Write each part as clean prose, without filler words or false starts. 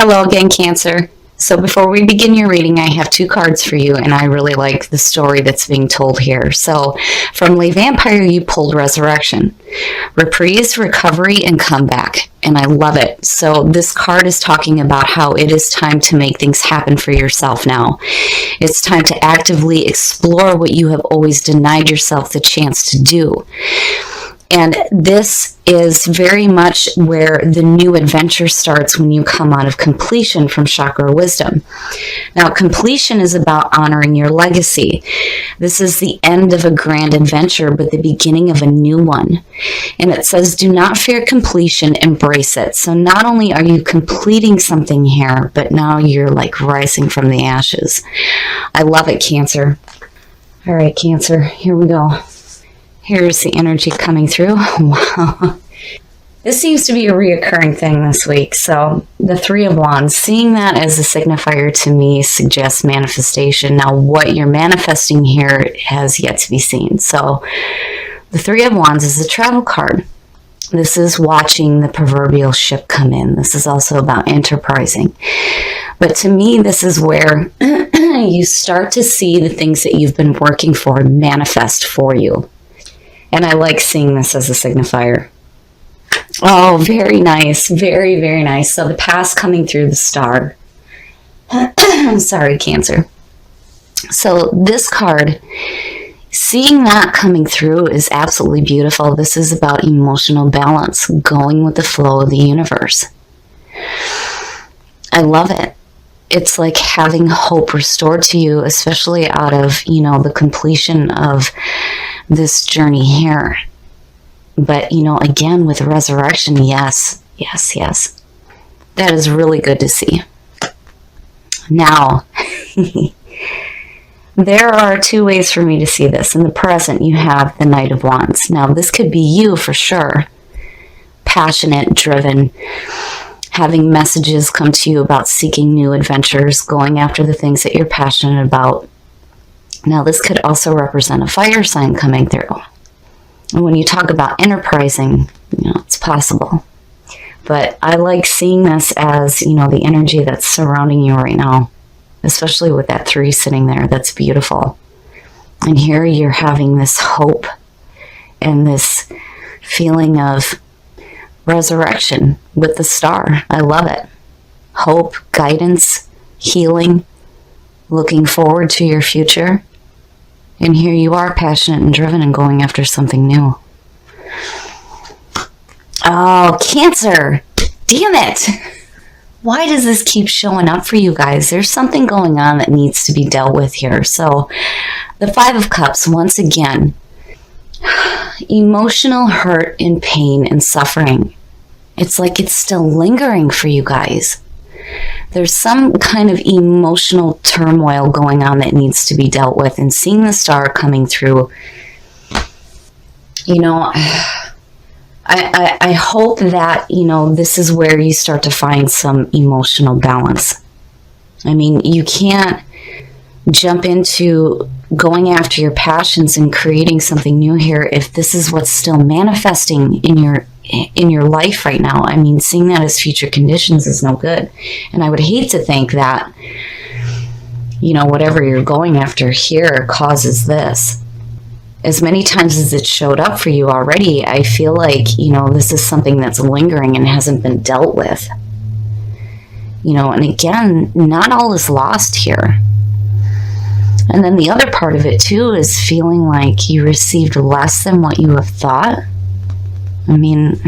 Hello again, Cancer. So before we begin your reading, I have two cards for you, and I really like the story that's being told here. So from Le Vampire, you pulled Resurrection. Reprise, recovery, and comeback. And I love it. So this card is talking about how it is time to make things happen for yourself now. It's time to actively explore what you have always denied yourself the chance to do. And this is very much where the new adventure starts when you come out of completion from Chakra Wisdom. Now, completion is about honoring your legacy. This is the end of a grand adventure, but the beginning of a new one. And it says, do not fear completion, embrace it. So not only are you completing something here, but now you're like rising from the ashes. I love it, Cancer. All right, Cancer, here we go. Here's the energy coming through. Wow. This seems to be a reoccurring thing this week. So the Three of Wands, seeing that as a signifier to me suggests manifestation. Now what you're manifesting here has yet to be seen. So the Three of Wands is a travel card. This is watching the proverbial ship come in. This is also about enterprising. But to me, this is where you start to see the things that you've been working for manifest for you. And I like seeing this as a signifier. Oh, very nice. Very, very nice. So the past coming through the star. I'm sorry, Cancer. So this card, seeing that coming through is absolutely beautiful. This is about emotional balance, going with the flow of the universe. I love it. It's like having hope restored to you, especially out of, the completion of this journey here. But, again, with resurrection, yes. That is really good to see. Now, there are two ways for me to see this. In the present, you have the Knight of Wands. Now, this could be you for sure. Passionate, driven, having messages come to you about seeking new adventures, going after the things that you're passionate about. Now, this could also represent a fire sign coming through. And when you talk about enterprising, it's possible. But I like seeing this as, the energy that's surrounding you right now, especially with that 3 sitting there. That's beautiful. And here you're having this hope and this feeling of resurrection with the star. I love it. Hope, guidance, healing, looking forward to your future. And here you are, passionate and driven and going after something new. Oh, Cancer. Damn it. Why does this keep showing up for you guys? There's something going on that needs to be dealt with here. So the 5 of Cups, once again, emotional hurt and pain and suffering. It's like it's still lingering for you guys. There's some kind of emotional turmoil going on that needs to be dealt with, and seeing the star coming through, I hope that, this is where you start to find some emotional balance. I mean, you can't jump into going after your passions and creating something new here if this is what's still manifesting in your life right now. I mean, seeing that as future conditions is no good. And I would hate to think that, whatever you're going after here causes this. As many times as it showed up for you already, I feel like, this is something that's lingering and hasn't been dealt with. And again, not all is lost here. And then the other part of it too is feeling like you received less than what you have thought. I mean,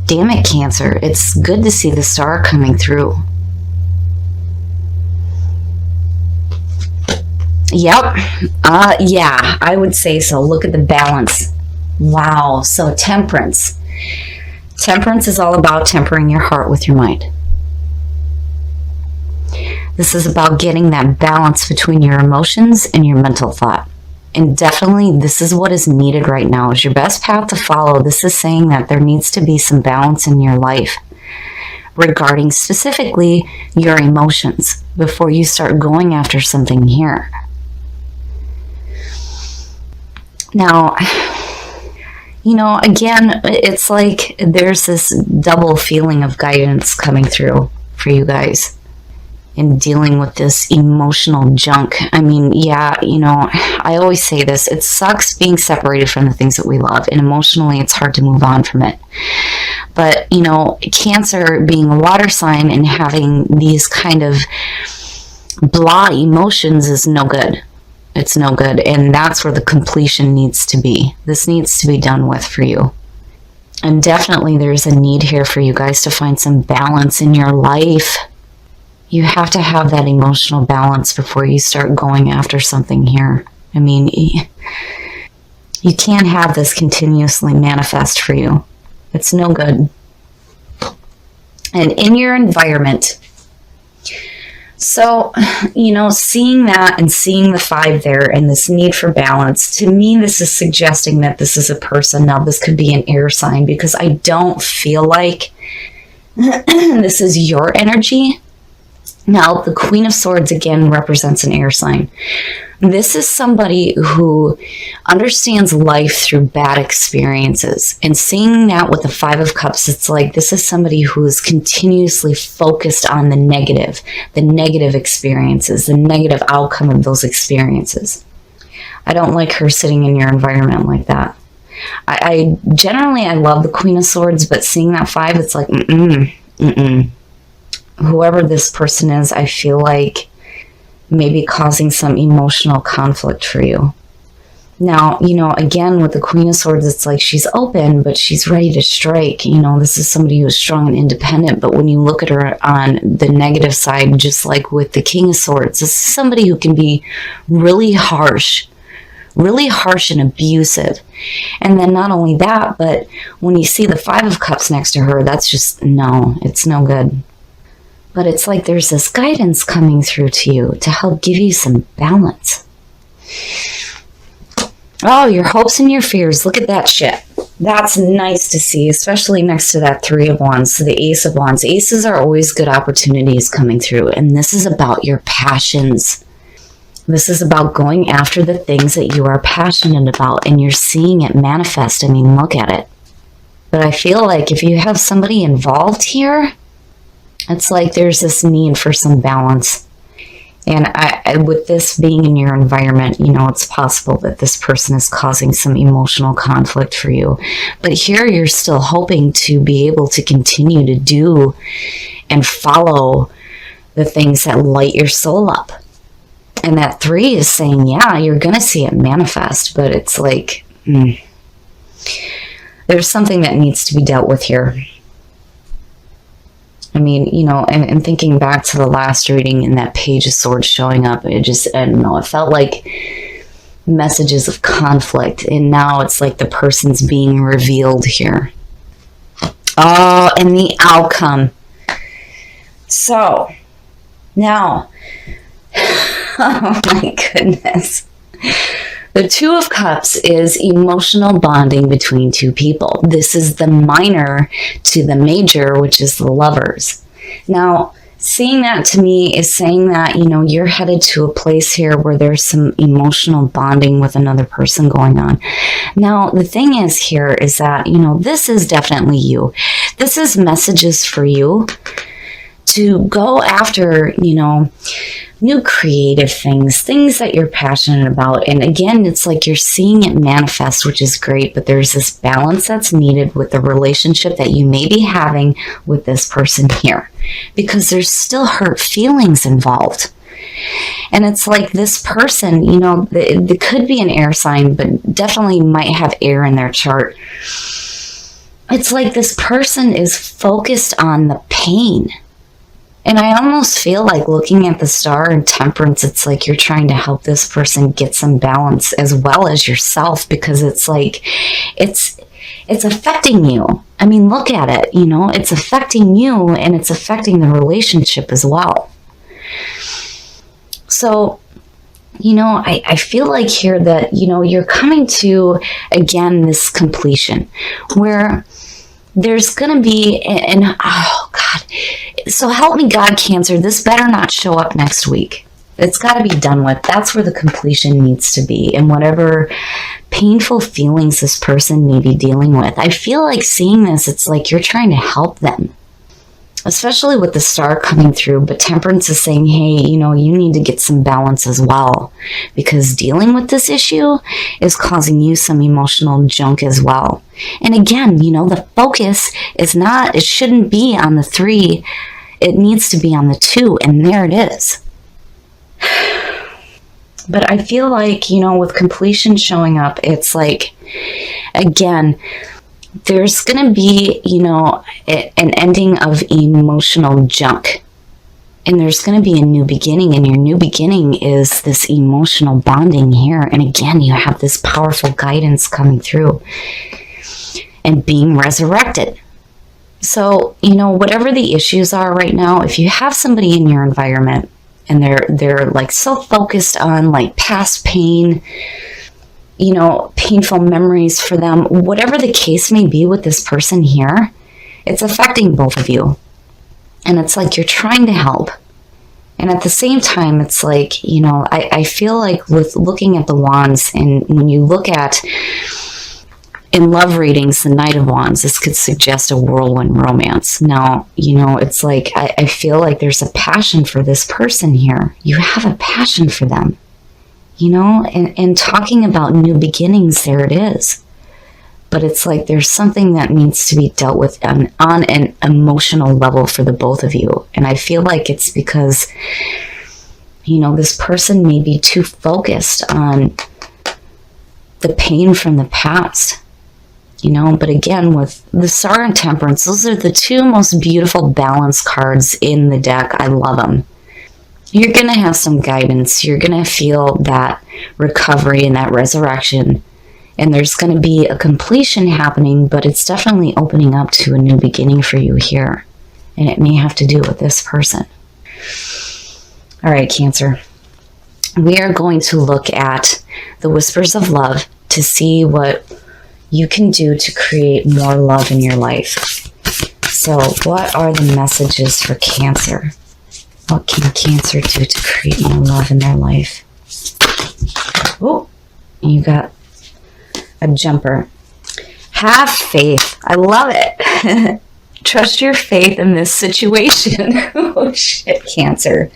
damn it, Cancer. It's good to see the star coming through. Yep. Yeah, I would say so. Look at the balance. Wow. So temperance. Temperance is all about tempering your heart with your mind. This is about getting that balance between your emotions and your mental thought. And definitely this is what is needed right now, is your best path to follow. This is saying that there needs to be some balance in your life regarding specifically your emotions before you start going after something here. Now, Again, it's like there's this double feeling of guidance coming through for you guys in dealing with this emotional junk. I mean, yeah, I always say this. It sucks being separated from the things that we love, and emotionally it's hard to move on from it. But, Cancer being a water sign and having these kind of blah emotions is no good. It's no good. And that's where the completion needs to be. This needs to be done with for you. And definitely there's a need here for you guys to find some balance in your life. You have to have that emotional balance before you start going after something here. I mean, you can't have this continuously manifest for you. It's no good. And in your environment, so, seeing that and seeing the 5 there and this need for balance, to me, this is suggesting that this is a person. Now, this could be an air sign because I don't feel like this is your energy. Now, the Queen of Swords, again, represents an air sign. This is somebody who understands life through bad experiences. And seeing that with the 5 of Cups, it's like this is somebody who is continuously focused on the negative experiences, the negative outcome of those experiences. I don't like her sitting in your environment like that. I generally love the Queen of Swords, but seeing that 5, it's like, whoever this person is, I feel like maybe causing some emotional conflict for you. Now, again, with the Queen of Swords, it's like she's open, but she's ready to strike. This is somebody who's strong and independent, but when you look at her on the negative side, just like with the King of Swords, this is somebody who can be really harsh and abusive. And then not only that, but when you see the 5 of Cups next to her, that's just, no, it's no good. But it's like there's this guidance coming through to you to help give you some balance. Oh, your hopes and your fears. Look at that shit. That's nice to see, especially next to that 3 of Wands, to the Ace of Wands. Aces are always good opportunities coming through. And this is about your passions. This is about going after the things that you are passionate about. And you're seeing it manifest. I mean, look at it. But I feel like if you have somebody involved here, it's like there's this need for some balance. And with this being in your environment, it's possible that this person is causing some emotional conflict for you. But here you're still hoping to be able to continue to do and follow the things that light your soul up. And that 3 is saying, yeah, you're going to see it manifest. But it's like, there's something that needs to be dealt with here. I mean, and thinking back to the last reading and that Page of Swords showing up, it felt like messages of conflict. And now it's like the person's being revealed here. Oh, and the outcome. So, now, oh my goodness. The 2 of Cups is emotional bonding between 2 people. This is the minor to the major, which is the lovers. Now, seeing that to me is saying that, you're headed to a place here where there's some emotional bonding with another person going on. Now, the thing is here is that, this is definitely you. This is messages for you to go after, new creative things that you're passionate about. And again, it's like you're seeing it manifest, which is great, but there's this balance that's needed with the relationship that you may be having with this person here, because there's still hurt feelings involved. And it's like this person, they could be an air sign, but definitely might have air in their chart. It's like this person is focused on the pain. And I almost feel like looking at the Star and Temperance, it's like you're trying to help this person get some balance as well as yourself, because it's like it's affecting you. I mean, look at it, it's affecting you and it's affecting the relationship as well. So, I feel like here that, you're coming to, again, this completion where there's going to be, and oh God, so help me God, Cancer, this better not show up next week. It's got to be done with. That's where the completion needs to be. And whatever painful feelings this person may be dealing with, I feel like seeing this, it's like you're trying to help them. Especially with the Star coming through, but Temperance is saying, hey, you need to get some balance as well, because dealing with this issue is causing you some emotional junk as well. And again, the focus is not, it shouldn't be on the 3, it needs to be on the 2, and there it is. But I feel like, with completion showing up, it's like, again, there's going to be, an ending of emotional junk. And there's going to be a new beginning. And your new beginning is this emotional bonding here. And again, you have this powerful guidance coming through and being resurrected. So, whatever the issues are right now, if you have somebody in your environment and they're like so focused on like past pain, painful memories for them, whatever the case may be with this person here, it's affecting both of you. And it's like you're trying to help. And at the same time, it's like, I feel like with looking at the wands, and when you look at, in love readings, the Knight of Wands, this could suggest a whirlwind romance. Now, it's like, I feel like there's a passion for this person here. You have a passion for them. And talking about new beginnings, there it is. But it's like there's something that needs to be dealt with on an emotional level for the both of you. And I feel like it's because, this person may be too focused on the pain from the past. But again, with the Star and Temperance, those are the 2 most beautiful balance cards in the deck. I love them. You're going to have some guidance. You're going to feel that recovery and that resurrection. And there's going to be a completion happening, but it's definitely opening up to a new beginning for you here. And it may have to do with this person. All right, Cancer. We are going to look at the Whispers of Love to see what you can do to create more love in your life. So what are the messages for Cancer? What can Cancer do to create more love in their life? Oh, you got a jumper. Have faith. I love it. Trust your faith in this situation. Oh, shit, Cancer.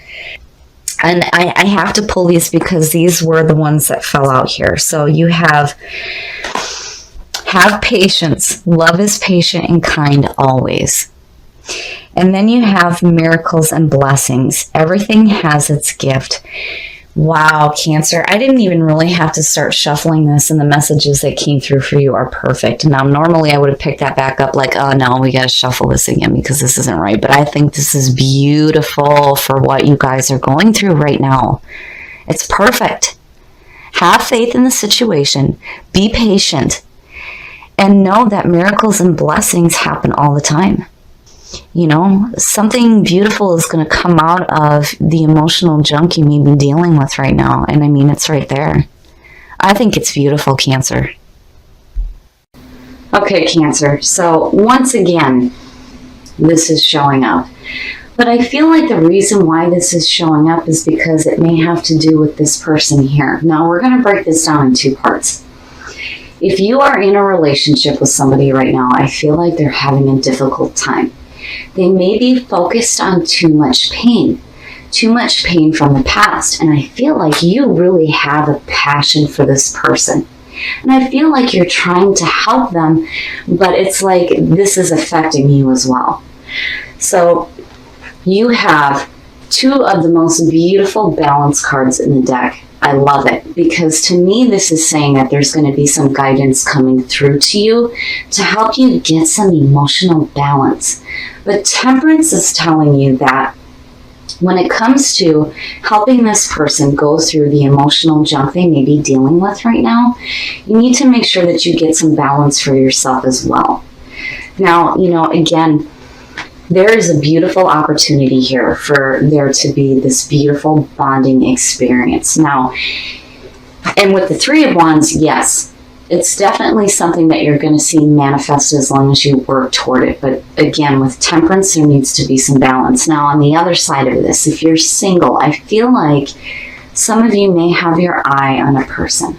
And I have to pull these because these were the ones that fell out here. So you have patience. Love is patient and kind always. And then you have miracles and blessings. Everything has its gift. Wow, Cancer. I didn't even really have to start shuffling this, and the messages that came through for you are perfect. Now, normally I would have picked that back up like, oh no, we got to shuffle this again because this isn't right. But I think this is beautiful for what you guys are going through right now. It's perfect. Have faith in the situation. Be patient. And know that miracles and blessings happen all the time. Something beautiful is going to come out of the emotional junk you may be dealing with right now. And I mean, it's right there. I think it's beautiful, Cancer. Okay, Cancer. So once again, this is showing up. But I feel like the reason why this is showing up is because it may have to do with this person here. Now, we're going to break this down in 2 parts. If you are in a relationship with somebody right now, I feel like they're having a difficult time. They may be focused on too much pain from the past. And I feel like you really have a passion for this person. And I feel like you're trying to help them, but it's like this is affecting you as well. So you have 2 of the most beautiful balance cards in the deck. I love it because to me, this is saying that there's going to be some guidance coming through to you to help you get some emotional balance. But Temperance is telling you that when it comes to helping this person go through the emotional junk they may be dealing with right now, you need to make sure that you get some balance for yourself as well. Now, again, there is a beautiful opportunity here for there to be this beautiful bonding experience. Now, and with the 3 of Wands, yes, it's definitely something that you're going to see manifest as long as you work toward it. But again, with temperance, there needs to be some balance. Now, on the other side of this, if you're single, I feel like some of you may have your eye on a person.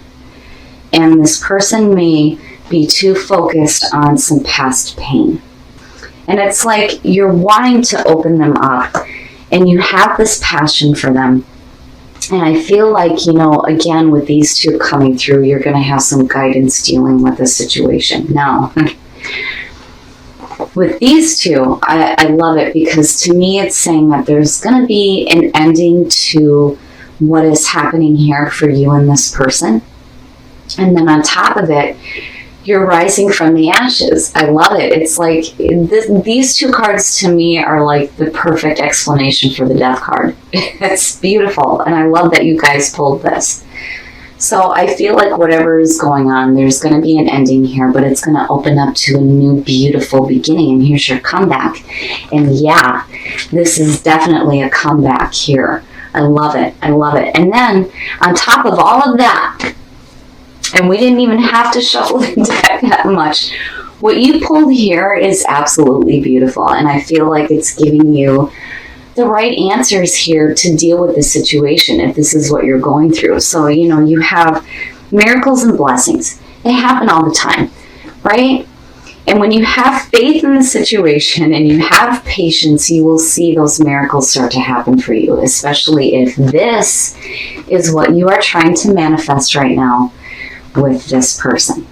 And this person may be too focused on some past pain. And it's like you're wanting to open them up, and you have this passion for them. And I feel like, you know, again, with these two coming through, you're going to have some guidance dealing with the situation. Now, with these two, I love it, because to me it's saying that there's going to be an ending to what is happening here for you and this person. And then on top of it, you're rising from the ashes. I love it. It's like these two cards to me are like the perfect explanation for the death card. It's beautiful. And I love that you guys pulled this. So I feel like whatever is going on, there's going to be an ending here, but it's going to open up to a new, beautiful beginning. And here's your comeback. And yeah, this is definitely a comeback here. I love it. I love it. And then on top of all of that, and we didn't even have to shuffle the deck that much, what you pulled here is absolutely beautiful. And I feel like it's giving you the right answers here to deal with the situation if this is what you're going through. So, you know, you have miracles and blessings. They happen all the time, right? And when you have faith in the situation and you have patience, you will see those miracles start to happen for you, especially if this is what you are trying to manifest right now with this person.